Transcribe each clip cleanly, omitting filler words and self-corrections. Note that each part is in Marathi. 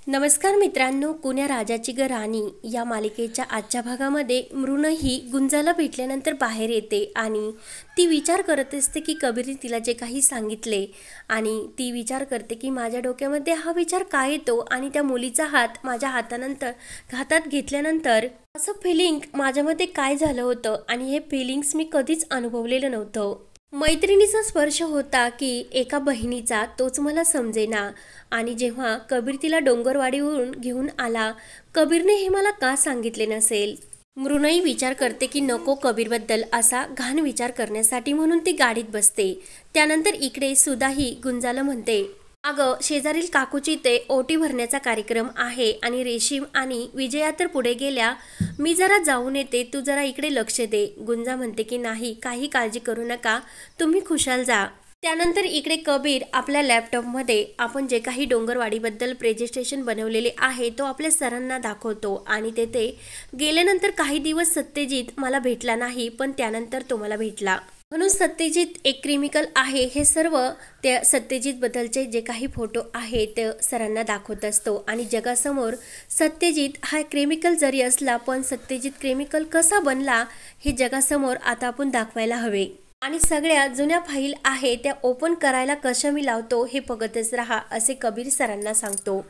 नमस्कार मित्रांनो, कुण्या राजाची ग राणी या मालिकेच्या आजच्या भागामध्ये मृण ही गुंजाला भेटल्यानंतर बाहेर येते आणि ती विचार करत असते की कबीरने तिला जे काही सांगितले आणि ती विचार करते की माझ्या डोक्यामध्ये हा विचार काय येतो आणि त्या मुलीचा हात माझ्या हातात घेतल्यानंतर असं फिलिंग माझ्यामध्ये काय झालं होतं आणि हे फिलिंग्स मी कधीच अनुभवलेलं नव्हतं। मैत्रिणीचा स्पर्श होता की एका बहिणीचा, तोच मला समजेना। आणि जेव्हा कबीर तिला डोंगरवाडीवरून घेऊन आला, कबीरने हे मला का सांगितले नसेल। मृणाई विचार करते की नको कबीरबद्दल असा घाण विचार करण्यासाठी, म्हणून ती गाडीत बसते। त्यानंतर इकडे सुधाही गुंजाला म्हणते, अगं शेजारील काकूची ते ओटी भरण्याचा कार्यक्रम आहे आणि रेशीम आणि विजया तर पुढे गेल्या, मी जरा जाऊन येते, तू जरा इकडे लक्ष दे। गुंजा म्हणते की नाही, काही काळजी करू नका, तुम्ही खुशाल जा। त्यानंतर इकडे कबीर आपल्या लॅपटॉपमध्ये आपण जे काही डोंगरवाडीबद्दल प्रेझेंटेशन बनवलेले आहे तो आपल्या सरांना दाखवतो आणि तेथे गेल्यानंतर काही दिवस सत्यजित मला भेटला नाही, पण त्यानंतर तो मला भेटला, म्हणून सत्यजित एक क्रिमिकल आहे हे सर्व त्या सत्यजित बद्दलचे जे काही फोटो आहे ते सरांना दाखवत असतो। आणि जगासमोर सत्यजित हा क्रिमिकल जरी असला, पण सत्यजित क्रिमिकल कसा बनला हे जगासमोर आता आपण दाखवायला हवे। आणि सगळ्या जुन्या फाईल आहे त्या ओपन करायला कशा मी लावतो हे बघतच राहा, असे कबीर सरांना सांगतो।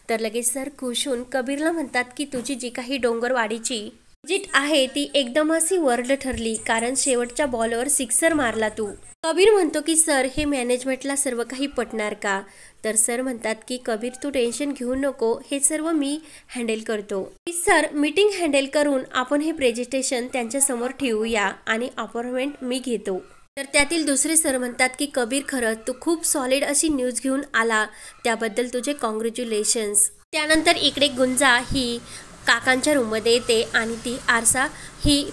तर लगेच सर खुश होऊन कबीरला म्हणतात की तुझी जी काही डोंगरवाडीची विजिट आहे ती एकदम अशी वर्ल्ड ठरली, कारण शेवटच्या बॉलवर सिक्सर मारला तू। कबीर म्हणतो की सर हे मॅनेजमेंटला सर्व काही पटणार का? तर सर म्हणतात की कबीर तू टेन्शन घेऊ नको, हे सर्व मी हँडल करतो। सर मीटिंग हँडल करून आपण हे प्रेझेंटेशन त्यांच्या समोर ठेवूया आणि अपॉइंटमेंट मी घेतो। तर त्यातील दुसरे सर म्हणतात की कबीर खरंच तू खूप सॉलिड अशी न्यूज घेऊन आला, त्याबद्दल तुझे कॉंग्रॅच्युलेशन्स। त्यानंतर इकडे गुंजा ही काकांच्या रूममध्ये येते आणि ती आरसा ही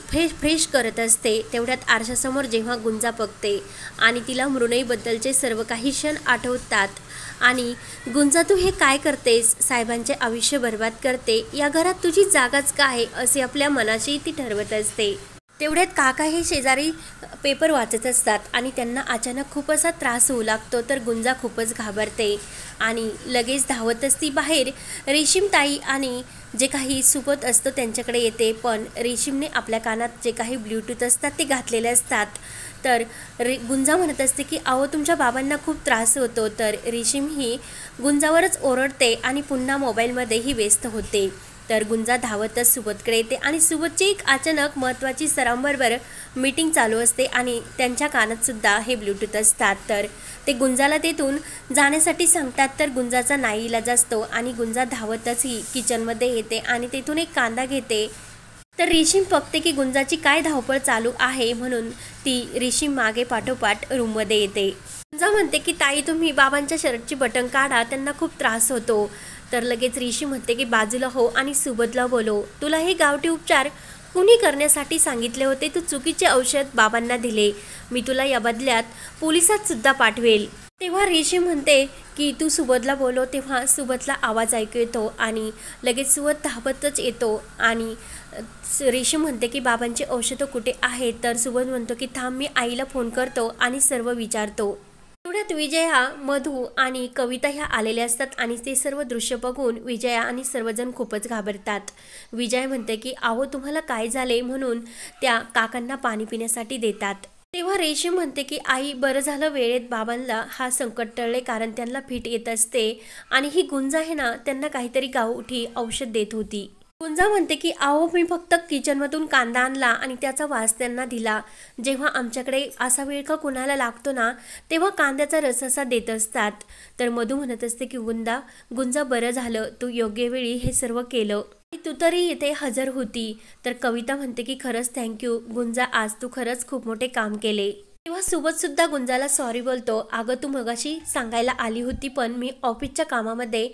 फ्रेश करत असते। तेवढ्यात आरशासमोर जेव्हा गुंजा बघते आणि तिला मृणाईबद्दलचे सर्व काही क्षण आठवतात आणि गुंजा तू हे काय करतेस, साहेबांचे आयुष्य बर्बाद करते, या घरात तुझी जागाच काय असे आपल्या मनाशी ती ठरवत असते। तेवढ्यात काका हे शेजारी पेपर वाचत असतात आणि त्यांना अचानक खूप असा त्रास होऊ लागतो। तर गुंजा खूपच घाबरते आणि लगेच धावत असती बाहेर रेशीमताई आणि जे काही सोबत असतं त्यांच्याकडे येते, पण रेशीमने आपल्या कानात जे काही ब्लूटूथ असतात ते घातलेले असतात। तर गुंजा म्हणत असते की अहो तुमच्या बाबांना खूप त्रास होतो। तर रेशीम ही गुंजावरच ओरडते आणि पुन्हा मोबाईलमध्येही व्यस्त होते। तर गुंजा धावतच सुबोधकडे येते आणि सुबोधची एक अचानक महत्त्वाची सरांबरोबर मीटिंग चालू असते आणि त्यांच्या कानात सुद्धा हे ब्लूटूथ असतात। तर ते गुंजाला तेथून जाण्यासाठी सांगतात, तर गुंजाचा नाईलाज असतो आणि गुंजा धावतच ही किचनमध्ये येते आणि तेथून एक कांदा घेते। तर रेशीम बघते की गुंजाची काय धावपळ चालू आहे, म्हणून ती रेशीम मागे पाठोपाठ रूममध्ये येते। गुंजा म्हणते की ताई तुम्ही बाबांच्या शर्टची बटन काढा, त्यांना खूप त्रास होतो। तर लगेच रेशीम म्हणते की बाजूला हो आणि सुबोधला बोलव, तुला हे गावठी उपचार कुणी करण्यासाठी सांगितले होते, तू चुकीचे औषध बाबांना दिले, मी तुला या बदल्यात पोलिसात सुद्धा पाठवेल। तेव्हा रेशीम म्हणते की तू सुबोधला बोलव। तेव्हा सुबोधला आवाज ऐकू येतो आणि लगेच सुबोध धावतच येतो आणि रेशीम म्हणते की बाबांचे औषधं कुठे आहेत? तर सुबोध म्हणतो की थांब मी आईला फोन करतो आणि सर्व विचारतो। तेवढ्यात विजया, मधू आणि कविता ह्या आलेल्या असतात आणि ते सर्व दृश्य बघून विजया आणि सर्वजण खूपच घाबरतात। विजया म्हणते की अहो तुम्हाला काय झाले, म्हणून त्या काकांना पाणी पिण्यासाठी देतात। तेव्हा रेशीम म्हणते की आई बरं झालं वेळेत बाबांना हा संकट टळले, कारण त्यांना फिट येत असते आणि ही गुंजा आहे ना त्यांना काहीतरी गावठी औषध देत होती। गुंजा म्हणते की अहो मी फक्त किचनमधून कांदा आणला आणि त्याचा वास त्यांना दिला, जेव्हा आमच्याकडे असा वेळ का कुणाला लागतो ना तेव्हा कांद्याचा रस असा देत असतात। तर मधू म्हणत असते की गुंजा बरं झालं तू योग्य वेळी हे सर्व केलं, तू तरी इथे हजर होती। तर कविता म्हणते की खरंच थँक्यू गुंजा, आज तू खरंच खूप मोठे काम केले। तेव्हा सुबोध सुद्धा गुंजाला सॉरी बोलतो, अगं तू मगाशी सांगायला आली होती पण मी ऑफिसच्या कामामध्ये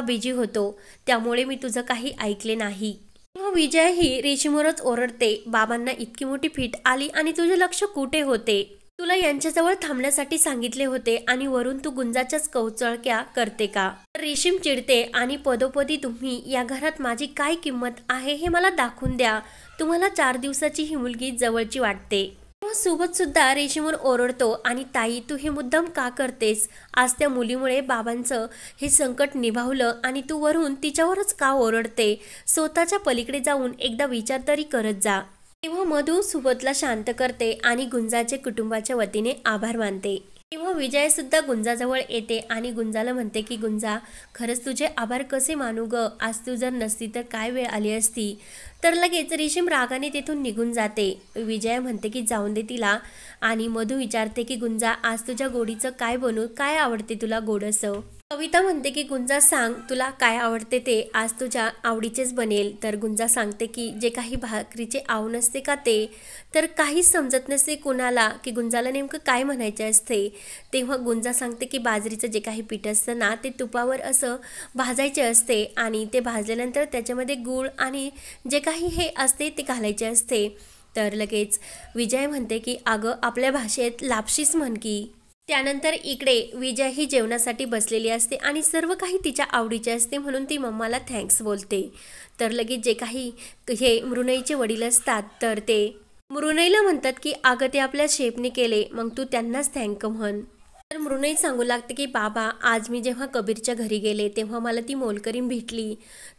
बिझी होतो, त्यामुळे मी तुझं काही ऐकले नाही। तेव्हा विजय ही रेशीमवरच ओरडते, बाबांना इतकी मोठी फिट आली आणि तुझे लक्ष कुठे होते, तुला यांच्याजवळ थांबण्यासाठी सांगितले होते आणि वरून तू गुंजाच्याच कौचळक्या करते का? रेशीम चिडते आणि पदोपदी तुम्ही या घरात माझी काय किंमत आहे हे मला दाखवून द्या, तुम्हाला 4 दिवसाची ही मुलगी जवळची वाटते। तेव्हा सोबत सुद्धा रेशीमवर ओरडतो आणि ताई तू हे मुद्दाम का करतेस? आज त्या मुलीमुळे बाबांचं हे संकट निभावलं आणि तू वरून तिच्यावरच का ओरडते? स्वतःच्या पलीकडे जाऊन एकदा विचार तरी करत जा. तेव्हा मधू सुबोधला शांत करते आणि गुंजाचे कुटुंबाच्या वतीने आभार मानते. तेव्हा विजय सुद्धा गुंजाजवळ येते आणि गुंजाला म्हणते की गुंजा खरंच तुझे आभार कसे मानू ग, आज तू जर नसती तर काय वेळ आली असती. तर लगेच रेशीम रागाने तेथून निघून जाते. विजय म्हणते की जाऊन दे तिला आणि मधू विचारते की गुंजा आज तुझ्या गोडीचं काय बनवू, काय आवडते तुला गोडसं? कविता म्हणते की गुंजा सांग तुला काय आवडते ते, आज तुझ्या आवडीचेच बनेल. तर गुंजा सांगते की जे काही भाकरीचे आव नसते का ते, तर काहीच समजत नसते कुणाला की गुंजाला नेमकं काय म्हणायचे असते. तेव्हा गुंजा सांगते की बाजरीचं जे काही पीठ असतं ना ते तुपावर असं भाजायचे असते आणि ते भाजल्यानंतर त्याच्यामध्ये गूळ आणि जे काही हे असते ते घालायचे असते. तर लगेच विजय म्हणते की अगं आपल्या भाषेत लापशीच म्हण की. त्यानंतर इकडे विजय ही जेवणासाठी बसलेली असते आणि सर्व काही तिच्या आवडीचे असते म्हणून ती मम्माला थँक्स बोलते. तर लगेच जे काही हे मृणईचे वडील असतात तर ते मृणईला म्हणतात की अगं ते आपल्या शेफने केले मग तू त्यांनाच थँक म्हण. तर मृणई सांगू लागते की बाबा आज मी जेव्हा कबीरच्या घरी गेले तेव्हा मला ती मोलकरीण भेटली.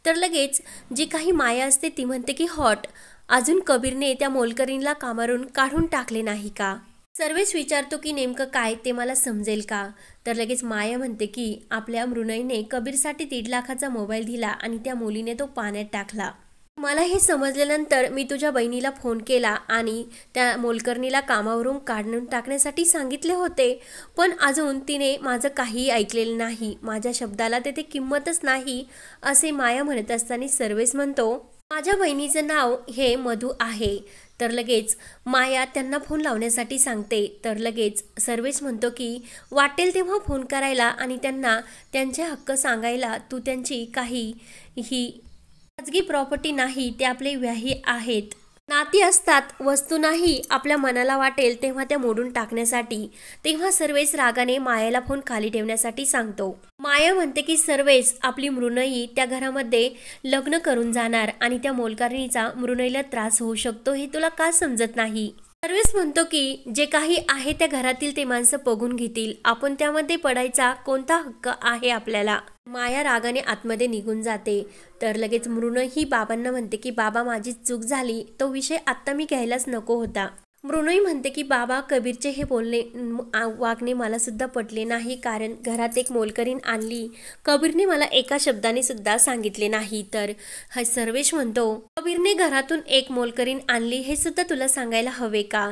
तर लगेच जी काही माया असते ती म्हणते की हॉट अजून कबीरने त्या मोलकरीणला कामावरून काढून टाकले नाही का? सर्वेश विचारतो की नेमकं काय ते मला समजेल का? तर लगेच माया म्हणते की आपल्या मृणईने कबीरसाठी 1.5 लाखाचा मोबाईल दिला आणि त्या मुलीने तो पाण्यात टाकला. मला हे समजल्यानंतर मी तुझ्या बहिणीला फोन केला आणि त्या मोलकरणीला कामावरून काढून टाकण्यासाठी सांगितले होते, पण अजून तिने माझं काहीही ऐकलेलं नाही. माझ्या शब्दाला तेथे किंमतच नाही असे माया म्हणत असताना सर्वेश म्हणतो माझ्या बहिणीचं नाव हे मधू आहे. तर लगेच माया त्यांना फोन लावण्यासाठी सांगते. तर लगेच सर्वेश म्हणतो की वाटेल तेव्हा फोन करायला आणि त्यांना त्यांचे हक्क सांगायला. तू त्यांची काही ही खाजगी प्रॉपर्टी नाही, ते आपले व्याही आहेत, नाती असतात, वस्तू नाही. आपल्या मनाला वाटेल तेव्हा त्या मोडून टाकण्यासाठी. तेव्हा सर्वेश रागाने मायाला फोन खाली ठेवण्यासाठी सांगतो. माया म्हणते की सर्वेश आपली मृणई त्या घरामध्ये लग्न करून जाणार आणि त्या मोलकरणीचा मृणईला त्रास होऊ शकतो हे तुला का समजत नाही? सर्वेश म्हणतो की जे काही आहे त्या घरातील ते माणसं बघून घेतील, आपण त्यामध्ये पडायचा कोणता हक्क आहे आपल्याला? माया रागाने आतमध्ये निघून जाते. तर लगेच मृणई ही बाबांना म्हणते की बाबा माझी चूक झाली, तो विषय आत्ता मी घ्यायलाच नको होता. मृणई म्हणते की बाबा कबीरचे हे बोलणे वागणे मला सुद्धा पटले नाही, कारण घरात एक मोलकरीण आणली कबीरने मला एका शब्दाने सुद्धा सांगितले नाही. तर हा सर्वेश म्हणतो कबीरने घरातून एक मोलकरीण आणली हे सुद्धा तुला सांगायला हवे का?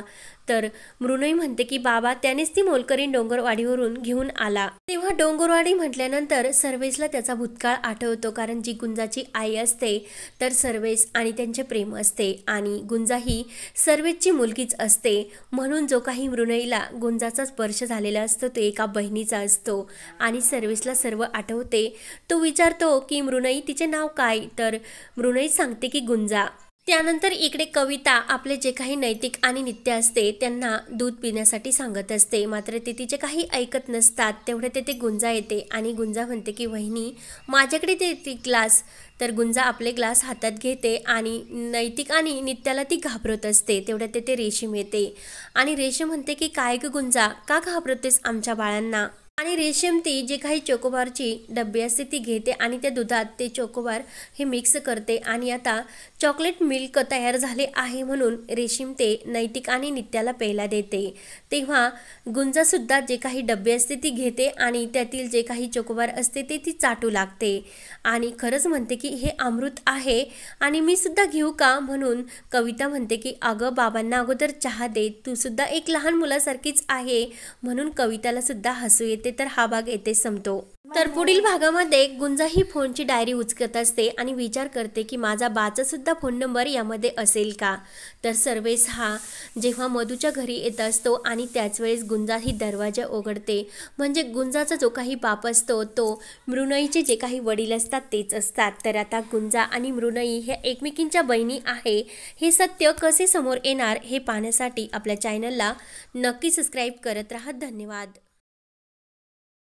तर मृणई म्हणते की बाबा त्यानेच ती मोलकरीण डोंगरवाडीवरून घेऊन आला. तेव्हा डोंगरवाडी म्हटल्यानंतर सर्वेशला त्याचा भूतकाळ आठवतो, कारण जी गुंजाची आई असते तर सर्वेश आणि त्यांचे प्रेम असते आणि गुंजा ही सर्वेशची मुलगीच असते. म्हणून जो काही मृणईला गुंजाचा स्पर्श झालेला असतो तो एका बहिणीचा असतो आणि सर्वेशला सर्व आठवते. तो विचारतो की मृणई तिचे नाव काय? तर मृणई सांगते की गुंजा. त्यानंतर इकडे कविता आपले जे काही नैतिक आणि नित्य असते त्यांना दूध पिण्यासाठी सांगत असते, मात्र ते तिचे काही ऐकत नसतात. तेवढे तेथे गुंजा येते आणि गुंजा म्हणते की वहिनी माझ्याकडे ते ग्लास. तर गुंजा आपले ग्लास हातात घेते आणि नैतिक आणि नित्याला ती घाबरत असते. तेवढ्यात तेथे रेशीम येते आणि रेशीम म्हणते की काय ग गुंजा का घाबरतेस आमच्या बाळांना? आणि रेशीम ती जे काही चोकोबारची डब्बी असते ती घेते आणि त्या दुधात ते चोकोबार हे मिक्स करते आणि आता चॉकलेट मिल्क तयार झाले आहे म्हणून रेशीम ते नैतिक आणि नित्याला प्यायला देते. तेव्हा गुंजासुद्धा जे काही डब्बे असते ती घेते आणि त्यातील जे काही चोकोबार असते ते ती चाटू लागते आणि खरंच म्हणते की हे अमृत आहे आणि मी सुद्धा घेऊ का? म्हणून कविता म्हणते की अगं बाबांना अगोदर चहा दे, तू सुद्धा एक लहान मुलासारखीच आहे. म्हणून कविताला सुद्धा हसू येते. तर हा भाग येथे संपतो. तर पुढील भागामध्ये गुंजा ही फोनची डायरी उचकत असते आणि विचार करते की माझा बाचा सुद्धा फोन नंबर यामध्ये असेल का? तर सर्वेश हा जेव्हा मधूच्या घरी येत असतो आणि त्याच वेळेस गुंजा ही दरवाजा उघडते, म्हणजे गुंजाचा जो काही बाप असतो तो मृणईचे जे काही वडील असतात तेच असतात. तर आता गुंजा आणि मृणई ह्या एकमेकींच्या बहिणी आहे, हे सत्य कसे समोर येणार हे पाहण्यासाठी आपल्या चॅनलला नक्की सबस्क्राईब करत राहा. धन्यवाद.